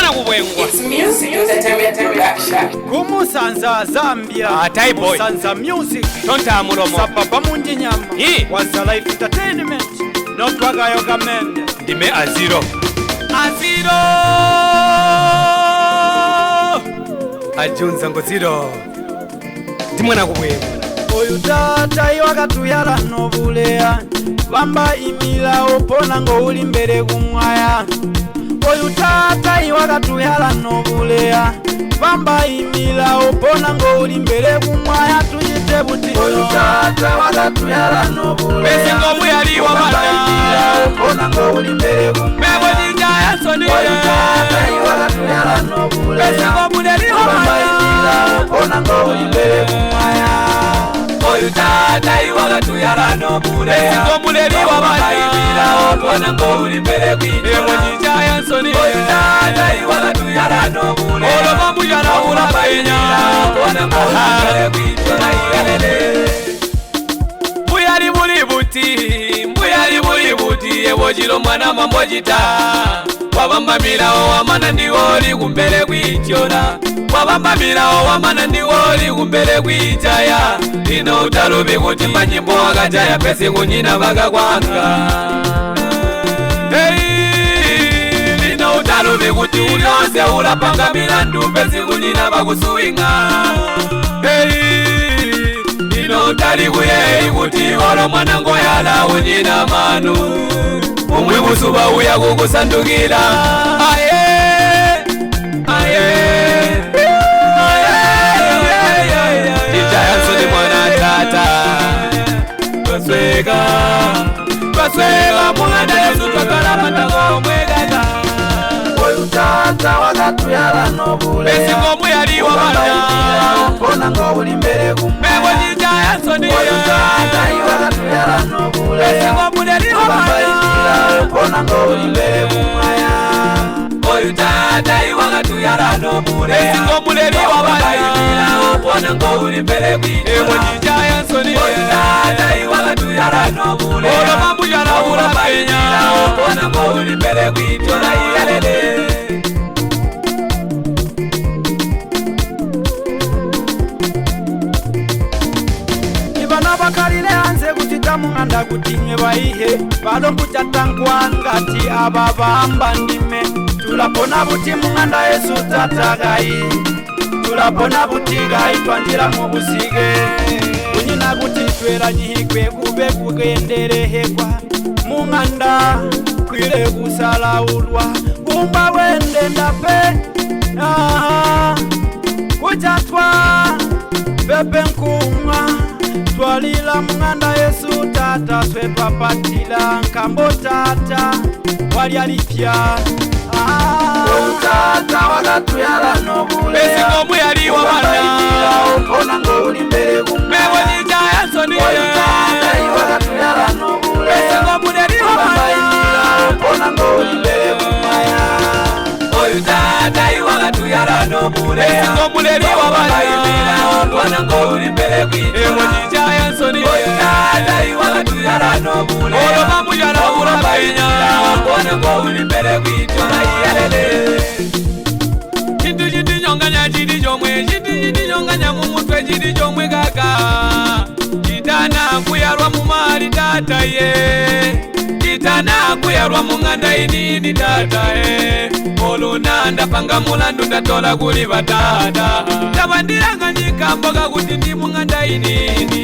Ndimwana kubwengwa. It's music entertainment production. Kumusanza Zambia. Type boy. Kumusanza music. Tonta mulomo. Sapapa munjinyama. Waza life entertainment. Notwaga yoga mende. Ndime Aziro. Aziro. Ajunza ngoziro. Ndimwana kubwengwa. Oyu tata iwakatuyala nobuleya Bamba imila opona ngo uli mbere kumwaya Oyu tata iwakatuyala nobuleya Bamba imila opona ngo uli mbere kumwaya Tujite buti Oyu tata wakatuyala nobuleya Besi ngomu yaliwa Bamba imila opona ngo uli mbere kumwaya Mebo njaya soni Oyu tata iwakatuyala nobuleya Besi ngomu yaliwa Bamba imila opona ngo uli mbere kumwaya Oyu tata iwakatuyala nobuleya Besi ngomu yaliwa Baimila opona ngo uli mbere kumwaya Mebo njaya soni Oyu tata iwakatuyala nobuleya Olo mamu yala ula bayinya opona ngo uli mbere kumwaya Mbuyali buli buti Ebojilo mwana mambojita Wabamba milao wamana ndiwoli kumbele kwichona Wabamba milao wamana ndiwoli kumbele kwichaya Ino utalubi kuti manyimbo wakachaya Pesi kunyina baka kwanga Ino utalubi kuti uliose ulapanga milandu Pesi kunyina bakusuinga Ino utali kuye ikuti olo mwana ngoyala unyina manu Umwi kusuba uya kukusandukila Aye Ijaya nsoni mwana tata Twasweka Mwana Yesu twakala matango mwegata Oyu tata wakatuyala nobuleya Besi ngomu yaliwa Baimila opona ngo uli mbere kumwaya Mebo njaya nsoni Oyu tata iwakatuyala nobuleya Besi ngomu yaliwa Baimila opona ngo uli mbere kumwaya Oyu tata iwakatuyala nobuleya Besi ngomu yaliwa Baimila opona ngo uli mbere Mebo njaya nsoni Oyu tata iwakatuyala nobuleya Olo mamu yala ula bayinya opona ngo uli mbere kumwaya Ibana bakalile anze kutita munganda kutinye baihe Balombu chatangwa ngati ababamba ndime Tulapona buti munganda Yesu tatagai Tulapona buti gai twandira mu busige Kunyina kuti twera nyihigwe kube kugenderehekwa Munganda kwile kusala ulwa Kumba wende ndape Kuchatwa pepe nkumwa Twalila munganda Yesu tata swe papatila nkambo tata wali alipya Oyu tata wakatuyala nobuleya Besi ngomu yaliwa Baimila opona ngo uli mbere kumwaya Mebo njaya soni Oyu tata iwakatuyala nobuleya Besi ngomu yaliwa Baimila opona ngo uli mbere kumwaya Oyu tata iwakatuyala nobuleya Besi ngomu yaliwa Baimila opona ngo uli mbere Mebo njaya nsoni Oyu tata iwakatuyala nobuleya Olo mamu yala ula bayinya opona ngo uli mbere kumwaya Chindi nyonganya chidi chomwe Chindi nyonganya mumutwe chidi chomwe kaka Chitana kuyarwa mumali tata ye Chitana kuyarwa munganda inini tata ye Oluna ndapanga mulandu ndatola kuli batata Tabandiranga nyikamboga kuti ndi munganda inini